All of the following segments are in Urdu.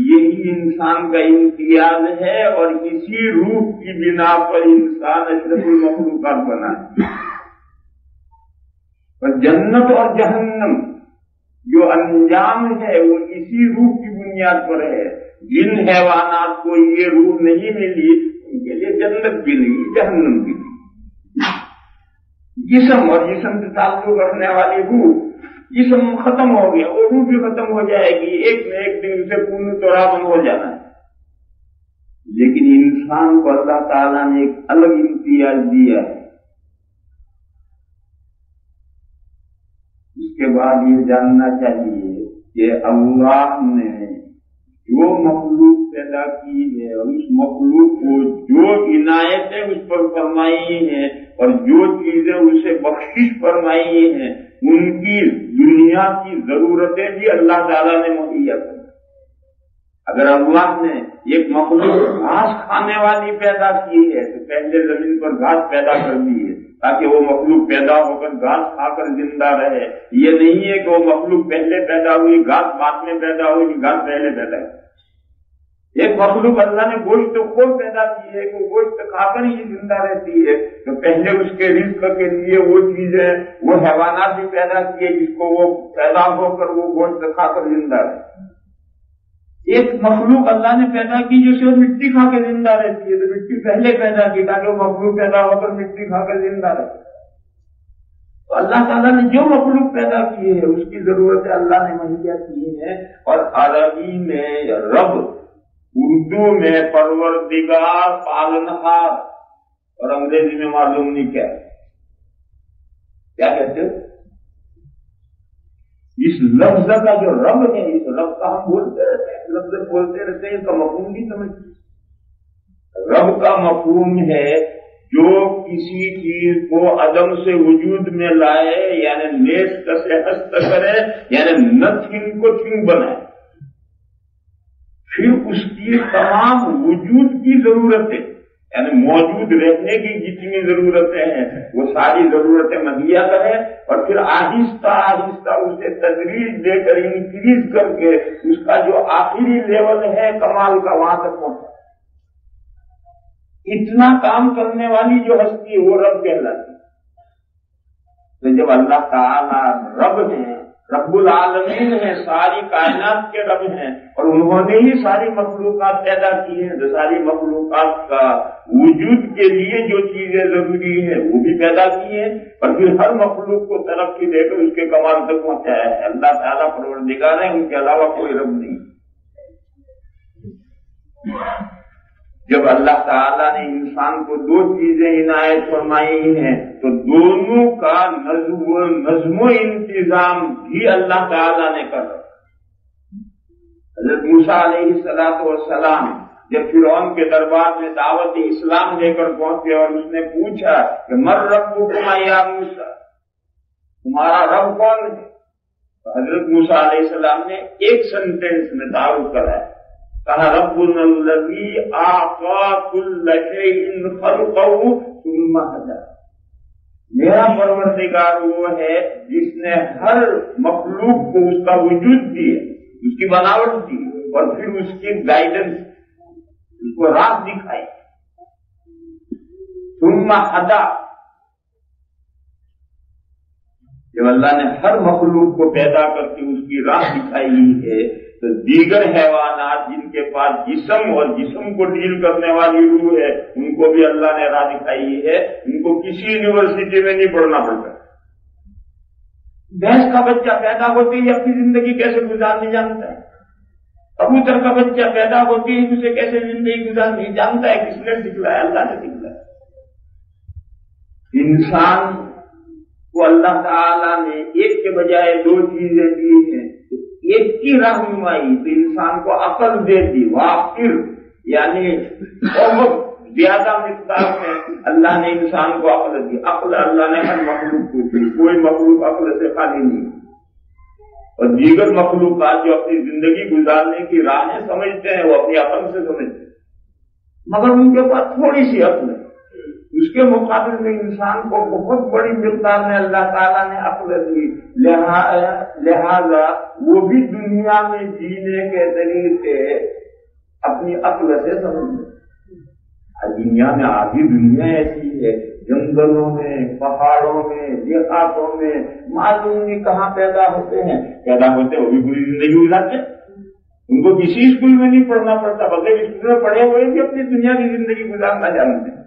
یہی انسان کا امتیاز ہے، اور اسی روح کی بنا پر انسان اشرف المخلوقات بنا ہے۔ اور جنت اور جہنم جو انجام ہے وہ اسی روح کی بنیاد پر ہے۔ جن حیوانات کو یہ روح نہیں ملی ان کے لیے جنت بھی نہیں، جہنم بھی نہیں۔ جسم اور جسم سے تعلق رکھنے والی روح، جسم ختم ہو گیا وہ روح بھی ختم ہو جائے گی، ایک نہ ایک دن اسے پورن تورابن ہو جانا ہے۔ لیکن انسان کو اللہ تعالیٰ نے ایک الگ امتیاز دیا ہے۔ اس کے بعد یہ جاننا چاہیے کہ اللہ نے جو مخلوق پیدا کی ہے اور اس مخلوق کو جو عنایتیں اس پر فرمائی ہیں اور جو چیزیں اسے بخشش فرمائی ہیں ان کی دنیا کی ضرورتیں بھی اللہ تعالیٰ نے مہیا کر۔ اگر اللہ نے ایک مخلوق گھاس کھانے والی پیدا کی ہے تو پہلے زمین پر گھاس پیدا کر دی ہے تاکہ وہ مخلوق پیدا ہو کر گھاس کھا کر زندہ رہے۔ یہ نہیں ہے کہ وہ مخلوق پہلے پیدا ہوئی گھاس بعد میں پیدا ہوئی، گھاس پہلے پیدا ہوئی۔ ایک مخلوق اللہ نے گوشت کو پیدا کی ہے کہ وہ گوشت کھا کر ہی زندہ رہتی ہے، تو پہلے اس کے رزق کے لیے وہ چیزیں، وہ حیوانات بھی پیدا کیے جس کو وہ پیدا ہو کر وہ گوشت کھا کر زندہ رہے۔ ایک مخلوق اللہ نے پیدا کی جو صرف مٹی کھا کے زندہ رہتی ہے، تو مٹی پہلے پیدا کی تاکہ وہ مخلوق پیدا ہو کر مٹی کھا کر زندہ رہے۔ تو اللہ تعالیٰ نے جو مخلوق پیدا کی ہے اس کی ضرورتیں اللہ نے مہیا کی ہیں۔ اور عربی میں رب، اردو میں پروردگار، پالنہار، اور انگریزی میں معلوم نہیں کیا کہتے ہیں؟ اس لفظ کا جو رب ہے، اس رب کا ہم بولتے رہتے ہیں، لفظ بولتے رہتے ہیں، اس کا مفہوم نہیں سمجھتے۔ رب کا مفہوم ہے جو کسی چیز کو عدم سے وجود میں لائے، یعنی لیس کسے ہست کرے، یعنی نتھنگ کو تھنگ بنائے، پھر اس کی تمام وجود کی ضرورتیں، یعنی موجود رہنے کی جتنی ضرورتیں ہیں وہ ساری ضرورتیں مہیا کرے، اور پھر آہستہ آہستہ اسے تدریج دے کر انکریز کر کے اس کا جو آخری لیول ہے کمال کا وہاں تک پہنچے۔ اتنا کام کرنے والی جو ہستی ہے وہ رب کہلاتی ہے۔ تو جب اللہ تعالیٰ رب ہیں، رب العالمین ہیں، ساری کائنات کے رب ہیں، اور انہوں نے ہی ساری مخلوقات پیدا کی ہیں، تو ساری مخلوقات کا وجود کے لیے جو چیزیں ضروری ہیں وہ بھی پیدا کی ہیں، اور پھر ہر مخلوق کو ترقی دے کر اس کے کمال تک پہنچایا ہے۔ اللہ تعالیٰ پروردگار ہیں، ان کے علاوہ کوئی رب نہیں۔ جب اللہ تعالیٰ نے انسان کو دو چیزیں عنایت فرمائی ہیں تو دونوں کا نظم و انتظام بھی اللہ تعالیٰ نے کر رکھا۔ حضرت موسیٰ علیہ السلام جب فرعون کے دربار میں دعوت اسلام لے کر پہنچے اور اس نے پوچھا کہ مر ربکم یا موسیٰ، تمہارا رب کون ہے؟ تو حضرت موسیٰ علیہ السلام نے ایک سینٹینس میں تعارف کرایا، کہا ربنا الذی اعطی کل شیء خلقہ ثم ہدی، میرا پروردگار وہ ہے جس نے ہر مخلوق کو اس کا وجود دیا، اس کی بناوٹ دی، اور پھر اس کی گائیڈنس، اس کو راہ دکھائی۔ ثم ہدی، جب اللہ نے ہر مخلوق کو پیدا کر کے اس کی راہ دکھائی ہے تو دیگر حیوانات جن کے پاس جسم اور جسم کو ڈیل کرنے والی روح ہے ان کو بھی اللہ نے راہ دکھائی ہے، ان کو کسی یونیورسٹی میں نہیں پڑھنا پڑتا۔ بھینس کا بچہ پیدا ہوتے ہی اپنی زندگی کیسے گزارنی جانتا ہے، کبوتر کا بچہ پیدا ہوتے ہی اسے کیسے زندگی گزارنی جانتا ہے، کس نے سکھلایا؟ اللہ نے سکھلایا۔ انسان کو اللہ تعالیٰ نے ایک کے بجائے دو چیزیں دی ہیں، ایک کی رہنمائی تو انسان کو عقل دے دی، وافر یعنی بہت زیادہ مقدار میں اللہ نے انسان کو عقل دی۔ عقل اللہ نے ہر مخلوق کو دی، کوئی مخلوق عقل سے خالی نہیں، اور دیگر مخلوقات جو اپنی زندگی گزارنے کی راہیں سمجھتے ہیں وہ اپنی عقل سے سمجھتے ہیں، مگر ان کے پاس تھوڑی سی عقل ہے، اس کے مقابل میں انسان کو بہت بڑی مقدار میں اللہ تعالیٰ نے عقل دی، لہذا وہ بھی دنیا میں جینے کے طریقے اپنی عقل سے سمجھے۔ دنیا میں آدھی دنیا ایسی ہے، جنگلوں میں، پہاڑوں میں، دیہاتوں میں، معلوم نہیں کہاں پیدا ہوتے ہیں، وہ بھی پوری زندگی گزارتے ہیں۔ ان کو کسی اسکول میں نہیں پڑھنا پڑتا، بغیر اسکول میں پڑھے ہوئے بھی اپنی دنیا کی زندگی گزارنا جانتے ہیں۔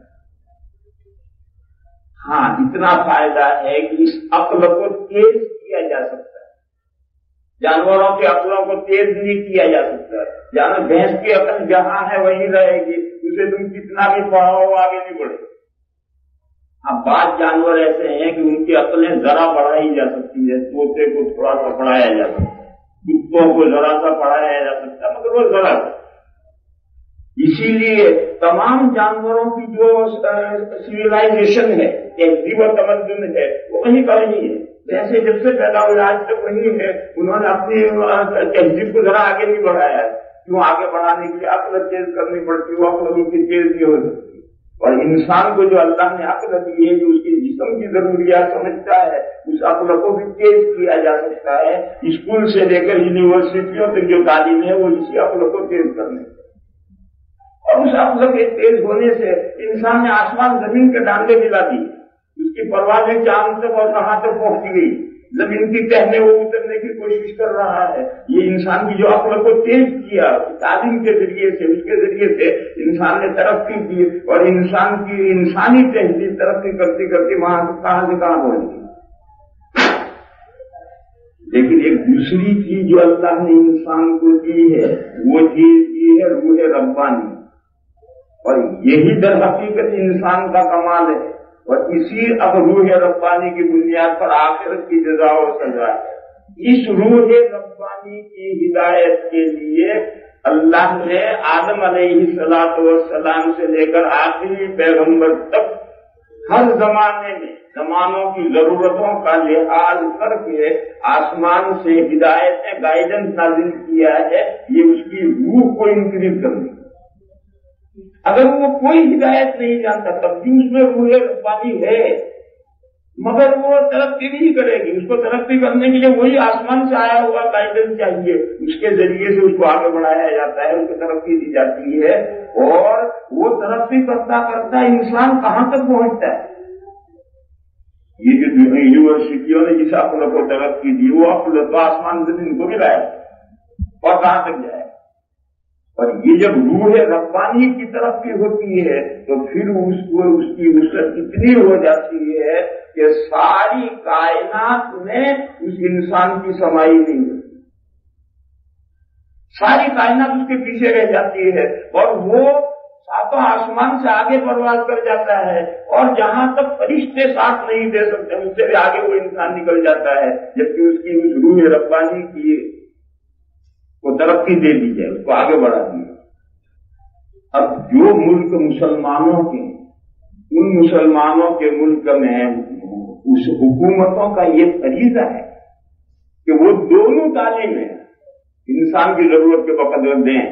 ہاں، اتنا فائدہ ہے کہ اس عقل کو تیز کیا جا سکتا ہے، جانوروں کے عقلوں کو تیز نہیں کیا جا سکتا۔ جانور بھینس کی عقل جہاں ہے وہیں رہے گی، اسے تم کتنا بھی پڑھاؤ آگے نہیں بڑھے۔ اب بعض جانور ایسے ہیں کہ ان کی عقلیں ذرا بڑھائی جا سکتی ہے، طوطے کو تھوڑا سا پڑھایا جا سکتا ہے، کتوں کو ذرا سا پڑھایا جا سکتا ہے، مگر وہ ذرا سا۔ اسی لیے تمام جانوروں کی جو سویلائزیشن ہے، تہذیب و تمدن ہے، وہ وہیں کا وہیں ہے۔ جیسے جب سے پیدا ہوئے آج تک وہی ہے، انہوں نے اپنی تہذیب کو ذرا آگے نہیں بڑھایا ہے۔ کیوں آگے بڑھانے کے لیے عقل تیز کرنی پڑتی ہے، وہ عقل ان کی تیز نہیں ہو سکتی۔ اور انسان کو جو اللہ نے عقل دی ہے، جو اس کے جسم کی ضروریات سمجھتا ہے، اس عقل کو بھی تیز کیا جا سکتا ہے۔ اسکول سے لے کر یونیورسٹیوں تک جو تعلیم ہے وہ اسی عقل کو تیز کرنے، اور اس عقل کے تیز ہونے سے انسان نے آسمان زمین کے ڈانڈے ملا دی، اس کی پروازیں چاند تک اور کہاں تک پہنچ گئی، زمین کی تہ میں وہ اترنے کی کوشش کر رہا ہے۔ یہ انسان کی جو عقل کو تیز کیا تعلیم کے ذریعے سے، اس کے ذریعے سے انسان نے ترقی کی، اور انسان کی انسانی تہذیب ترقی کرتی کرتی وہاں سے کہاں پہنچ گئی۔ لیکن ایک دوسری چیز جو اللہ نے انسان کو دی ہے، وہ چیز دی ہے روح ربانی، اور یہی در حقیقت انسان کا کمال ہے، اور اسی اب روح ربانی کی بنیاد پر آخرت کی جزا و سزا ہے۔ اس روح ربانی کی ہدایت کے لیے اللہ نے آدم علیہ السلام سے لے کر آخری پیغمبر تک ہر زمانے میں زمانوں کی ضرورتوں کا لحاظ کر کے آسمان سے ہدایت گائیڈنس نازل کیا ہے، یہ اس کی روح کو انکریز کرنے۔ اگر وہ کوئی ہدایت نہیں جانتا تب بھی اس میں روح ربانی ہے، مگر وہ ترقی نہیں کرے گی۔ اس کو ترقی کرنے کے لیے وہی آسمان سے آیا ہوا گائیڈنس چاہیے، اس کے ذریعے سے اس کو آگے بڑھایا جاتا ہے، اس کو ترقی دی جاتی ہے، اور وہ ترقی کرتا کرتا انسان کہاں تک پہنچتا ہے۔ یہ جو یونیورسٹیوں نے جس عقل کو ترقی دی، وہ عقل تو آسمان زمین کو بھی لایا اور کہاں تک جائے۔ اور یہ جب روح ربانی کی طرف ہوتی ہے تو پھر اس کی وسعت اتنی ہو جاتی ہے کہ ساری کائنات میں اس انسان کی سمائی نہیں ہوتی، ساری کائنات اس کے پیچھے رہ جاتی ہے، اور وہ ساتوں آسمان سے آگے پرواز کر جاتا ہے، اور جہاں تک فرشتے ساتھ نہیں دے سکتے اس سے بھی آگے وہ انسان نکل جاتا ہے، جبکہ اس کی اس روح ربانی کی کو ترقی دے دی جائے، اس کو آگے بڑھا دیا۔ اب جو ملک مسلمانوں کے، ان مسلمانوں کے ملک میں اس حکومتوں کا یہ فریضہ ہے کہ وہ دونوں تعلیمیں انسان کی ضرورت کے وقت دیں،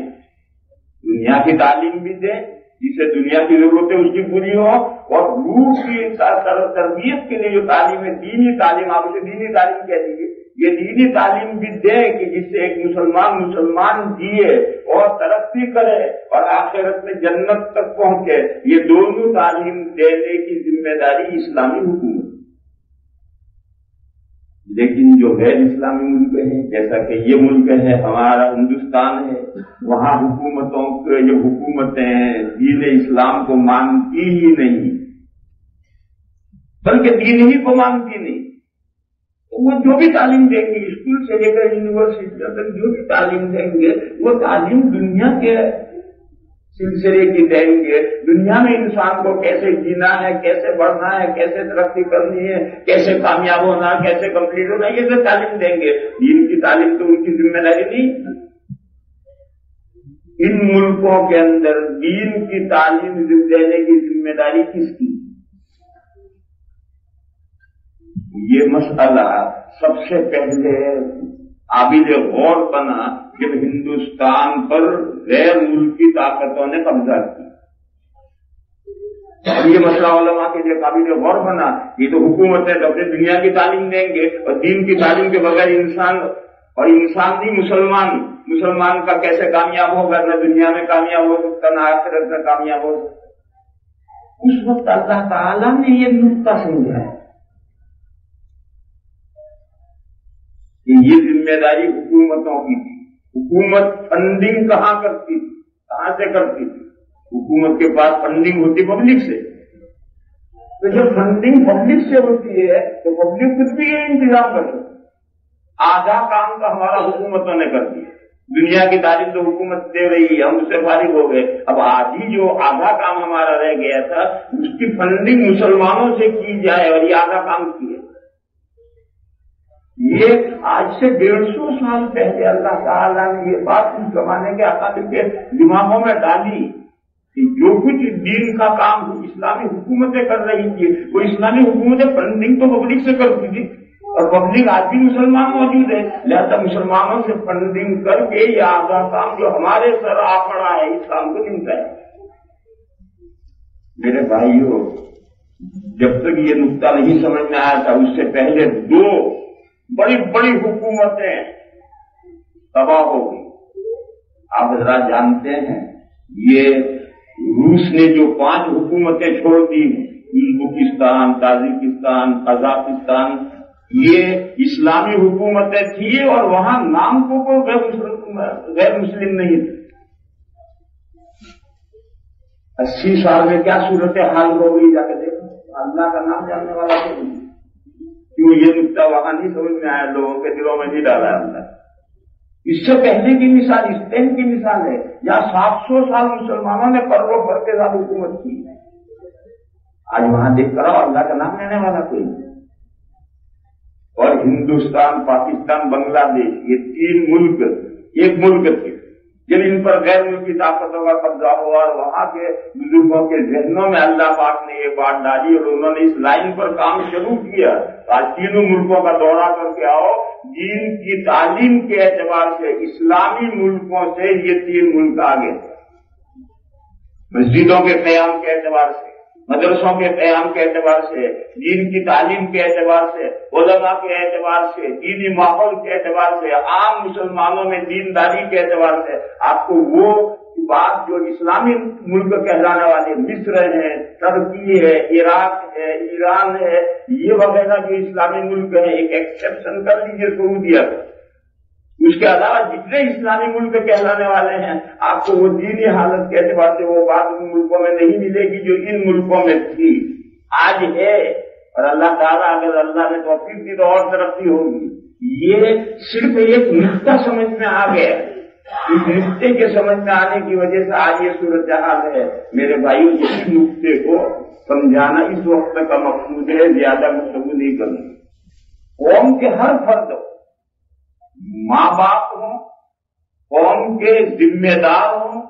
دنیا کی تعلیم بھی دیں جس سے دنیا کی ضرورتیں اس کی پوری ہو، اور روح کی تربیت کے لیے جو تعلیم ہے، دینی تعلیم، آپ اسے دینی تعلیم کہہ دیجیے، یہ دینی تعلیم بھی دے کہ جس سے ایک مسلمان جیے اور ترقی کرے اور آخرت میں جنت تک پہنچے۔ یہ دونوں تعلیم دینے کی ذمہ داری اسلامی حکومت۔ لیکن جو غیر اسلامی ملک ہیں، جیسا کہ یہ ملک ہے ہمارا ہندوستان ہے، وہاں حکومتوں کے جو حکومتیں دین اسلام کو مانتی ہی نہیں، بلکہ دین ہی کو مانتی نہیں، وہ جو بھی تعلیم دیں گے، اسکول سے لے کر یونیورسٹی تک جو بھی تعلیم دیں گے، وہ تعلیم دنیا کے سلسلے کی دیں گے، دنیا میں انسان کو کیسے جینا ہے، کیسے بڑھنا ہے، کیسے ترقی کرنی ہے، کیسے کامیاب ہونا، کیسے کمپلیٹ ہونا، یہ سب تعلیم دیں گے۔ دین کی تعلیم تو ان کی ذمہ داری نہیں۔ ان ملکوں کے اندر دین کی تعلیم دینے کی ذمہ داری کس کی؟ یہ مسئلہ سب سے پہلے قابل غور بنا جب ہندوستان پر غیر ملکی طاقتوں نے قبضہ کیا۔ اب یہ مسئلہ علماء کے لیے قابل غور بنا. یہ تو حکومت ہے تو اپنے دنیا کی تعلیم دیں گے اور دین کی تعلیم کے بغیر انسان نہیں مسلمان کا کیسے کامیاب ہوگا؟ نہ دنیا میں کامیاب ہو سکتا نہ آخرت میں کامیاب ہو سکتا. اس وقت اللہ تعالیٰ نے یہ نقطہ سمجھا ہے کہ یہ ذمہ داری حکومتوں کی تھی. حکومت فنڈنگ کہاں کرتی تھی؟ کہاں سے کرتی تھی؟ حکومت کے پاس فنڈنگ ہوتی پبلک سے. تو جب فنڈنگ پبلک سے ہوتی ہے تو پبلک خود بھی یہ انتظام کر سکتی. آدھا کام تو ہمارا حکومتوں نے کر دیا. دنیا کی تعلیم تو حکومت دے رہی ہے, ہم اس سے فارغ ہو گئے. اب آدھا کام ہمارا رہ گیا تھا, اس کی فنڈنگ مسلمانوں سے کی جائے اور یہ آدھا کام کیے. یہ آج سے 150 سال پہلے اللہ تعالیٰ نے یہ بات اس زمانے کے اقادر کے دماغوں میں ڈالی کہ جو کچھ دین کا کام اسلامی حکومتیں کر رہی تھی, وہ اسلامی حکومتیں فنڈنگ تو پبلک سے کرتی تھی اور پبلک آج بھی مسلمان موجود ہے. لہذا مسلمانوں سے فنڈنگ کر کے یہ آدھا کام جو ہمارے سر آ پڑا ہے اس کام کو نمٹا ہے. میرے بھائیوں, جب تک یہ نقطہ نہیں سمجھ میں آیا تھا اس سے پہلے 2 بڑی بڑی حکومتیں تباہ ہو گئی. آپ حضرات جانتے ہیں یہ روس نے جو 5 حکومتیں چھوڑ دی, ازبکستان, تاجکستان, قزاقستان, یہ اسلامی حکومتیں تھیں اور وہاں نام کو کوئی غیر مسلم نہیں تھے. 80 سال میں کیا صورتحال ہو گئی جا کے دیکھو. اللہ کا نام جاننے والا تو نہیں. کیوں یہ نقطہ وہاں نہیں سمجھ میں آیا, لوگوں کے دلوں میں نہیں ڈالا اللہ. اس سے پہلے کی مثال اسپین کی مثال ہے, جہاں 700 سال مسلمانوں نے پرو بھر کے ساتھ حکومت کی. آج وہاں دیکھ کر اللہ کا نام لینے والا کوئی نہیں. اور ہندوستان, پاکستان, بنگلہ دیش, یہ 3 ملک ایک ملک تھے. جب ان پر غیر ملکی طاقتوں کا قبضہ ہوا اور وہاں کے بزرگوں کے ذہنوں میں اللہ پاک نے یہ بات ڈالی اور انہوں نے اس لائن پر کام شروع کیا. آج 3 ملکوں کا دورہ کر کے آؤ, دین کی تعلیم کے اعتبار سے اسلامی ملکوں سے یہ 3 ملک آگے. مسجدوں کے قیام کے اعتبار سے, مدرسوں کے قیام کے اعتبار سے, دین کی تعلیم کے اعتبار سے, علماء کے اعتبار سے, دینی ماحول کے اعتبار سے, عام مسلمانوں میں دینداری کے اعتبار سے, آپ کو وہ بات جو اسلامی ملک کہلانے والے مصر ہے, ترکی ہے, عراق ہے, ایران ہے, یہ وغیرہ جو اسلامی ملک ہیں, ایک ایکسپشن کر لیجیے سعودیہ کا. اس کے علاوہ جتنے اسلامی ملک کہلانے والے ہیں, آپ کو وہ دینی حالت کے اعتبار سے وہ بات ان ملکوں میں نہیں ملے گی جو ان ملکوں میں تھی, آج ہے. اور اللہ تعالیٰ اگر اللہ نے توفیق دی تو اور ترقی ہوگی. یہ صرف ایک نقطہ سمجھ میں آ گیا. اس نقطے کے سمجھ میں آنے کی وجہ سے آج یہ صورتحال ہے. میرے بھائیوں, اس نقطے کو سمجھانا اس وقت کا مقصود ہے, زیادہ گفتگو نہیں کرنا. قوم کے ہر فرد, ماں باپ ہوں, قوم کے ذمہ دار ہوں,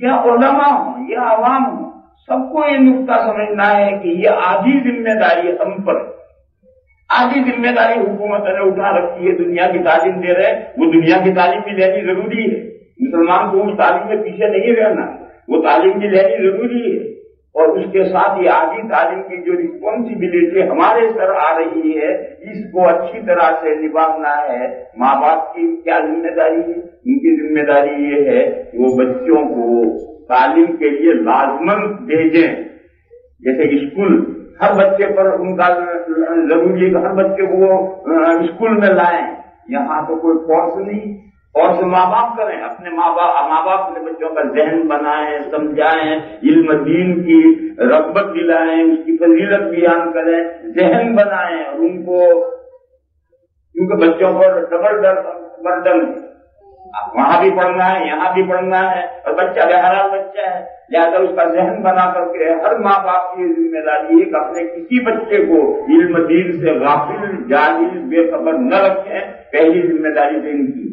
یا علماء ہوں یا عوام ہوں, سب کو یہ نقطہ سمجھنا ہے کہ یہ آدھی ذمہ داری ہم پر ہے. آدھی ذمہ داری حکومت نے اٹھا رکھی ہے. دنیا کی تعلیم دے رہے ہیں, وہ دنیا کی تعلیم بھی لینی ضروری ہے. مسلمان کو اس تعلیم میں پیچھے نہیں رہنا, وہ تعلیم بھی لینی ضروری ہے. اور اس کے ساتھ یہ آدھی تعلیم کی جو رسپانسبلٹی ہمارے سر آ رہی ہے, اس کو اچھی طرح سے نبھانا ہے. ماں باپ کی کیا ذمہ داری ہے؟ ان کی ذمہ داری یہ ہے کہ وہ بچوں کو تعلیم کے لیے لازمن بھیجیں. جیسے اسکول ہر بچے پر ان کا ضروری ہے کہ ہر بچے کو اسکول میں لائیں. یہاں تو کوئی فورس نہیں, اور سے ماں باپ کریں, اپنے ماں باپ اپنے بچوں کا ذہن بنائیں, سمجھائیں, علم دین کی رغبت دلائیں, اس کی فضیلت بیان کریں, ذہن بنائیں. اور ان کو, کیونکہ بچوں پر ڈبل برڈن ہے, وہاں بھی پڑھنا ہے, یہاں بھی پڑھنا ہے, اور بچہ بہرحال بچہ ہے. لہٰذا اس کا ذہن بنا کر کے ہر ماں باپ کی ذمہ داری ہے کہ اپنے کسی بچے کو علم دین سے غافل, جاہل, بے خبر نہ رکھیں. پہلی ذمہ داری دین کی.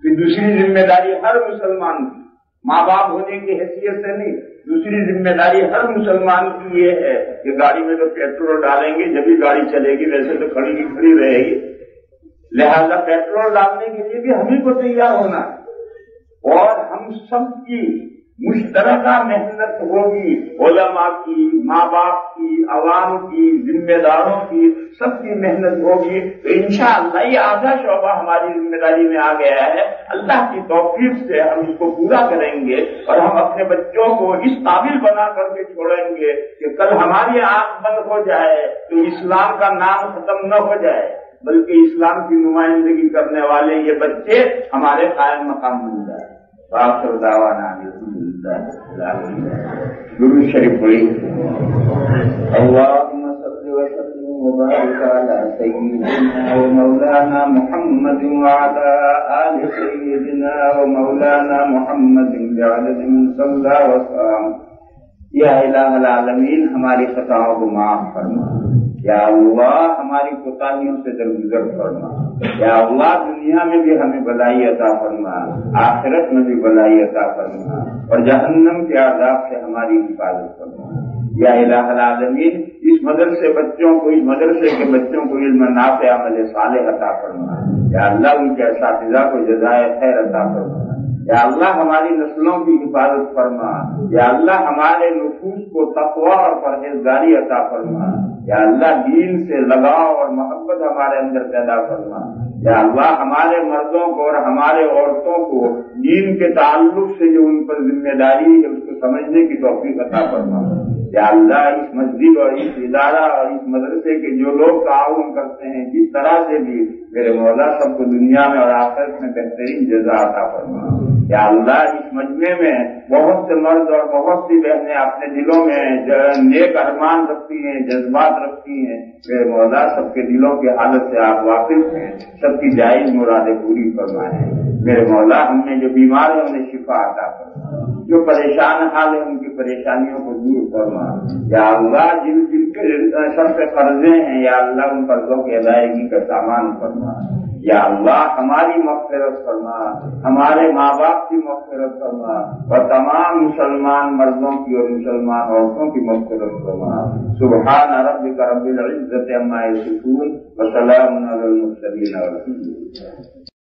پھر دوسری ذمہ داری ہر مسلمان کی, ماں باپ ہونے کی حیثیت سے نہیں, دوسری ذمہ داری ہر مسلمان کی یہ ہے کہ گاڑی میں تو پیٹرول ڈالیں گے جبھی گاڑی چلے گی, ویسے تو کھڑی کی کھڑی رہے گی. لہذا پیٹرول ڈالنے کے لیے بھی ہمیں کو تیار ہونا ہے. اور ہم سب کی مشترکہ محنت ہوگی، علماء کی، ماں باپ کی، عوام کی، ذمہ داروں کی، سب کی محنت ہوگی تو انشاءاللہ یہ آدھا شعبہ ہماری ذمہ داری میں آ گیا ہے۔ اللہ کی توفیق سے ہم اس کو پورا کریں گے اور ہم اپنے بچوں کو اس قابل بنا کر کے چھوڑیں گے کہ کل ہماری آنکھ بند ہو جائے تو اسلام کا نام ختم نہ ہو جائے، بلکہ اسلام کی نمائندگی کرنے والے یہ بچے ہمارے قائم مقام بن جائے۔ آخر دعوانا الحمدللہ درود شریف پڑھی۔ اللہم صل وسلم وبارک علی سیدنا ومولانا محمد وعلی آل سیدنا ومولانا محمد بعدد من صلی وسلم۔ یا الہ العالمین ہماری خطاؤں کو معاف فرما، یا اللہ ہماری کوتاہیوں سے درگزر فرما، یا اللہ دنیا میں بھی ہمیں بھلائی عطا فرما، آخرت میں بھی بھلائی عطا فرما اور جہنم کے عذاب سے ہماری حفاظت فرما۔ یا الہ العالمین اس مدرسے کے بچوں کو علم نافع عمل صالح عطا فرما، یا اللہ ان کے اساتذہ کو جزائے خیر عطا فرما، یا اللہ ہماری نسلوں کی حفاظت فرما، یا اللہ ہمارے نفوس کو تقوی اور پرہیزگاری عطا فرما، یا اللہ دین سے لگاؤ اور محبت ہمارے اندر پیدا فرما، یا اللہ ہمارے مردوں کو اور ہمارے عورتوں کو دین کے تعلق سے جو ان پر ذمہ داری ہے اس کو سمجھنے کی توفیق عطا فرما۔ یا اللہ اس مسجد اور اس ادارہ اور اس مدرسے کے جو لوگ تعاون کرتے ہیں جس طرح سے بھی میرے مولا سب کو دنیا میں اور آخرت میں بہترین جزا عطا فرما۔ یا اللہ اس مجمع میں بہت سے مرد اور بہت سی بہنیں اپنے دلوں میں نیک ارمان رکھتی ہیں، جذبات رکھتی ہیں، میرے مولا سب کے دلوں کی حالت سے آپ واقف ہیں، سب کی جائز مرادیں پوری فرمائیں۔ میرے مولا ہم نے جو بیمار ہیں انہیں شفا عطا فرما، جو پریشان حال ہیں ان کی پریشانیوں کو دور فرما۔ یا اللہ جن کے سر پہ قرضے ہیں یا اللہ ان قرضوں کی ادائیگی کا سامان فرما۔ یا اللہ ہماری مغفرت فرما، ہمارے ماں باپ کی مغفرت فرما اور تمام مسلمان مردوں کی اور مسلمان عورتوں کی مغفرت فرما۔ سبحان ربک رب العزت عما یصفون وسلام علی المرسلین والحمد للہ۔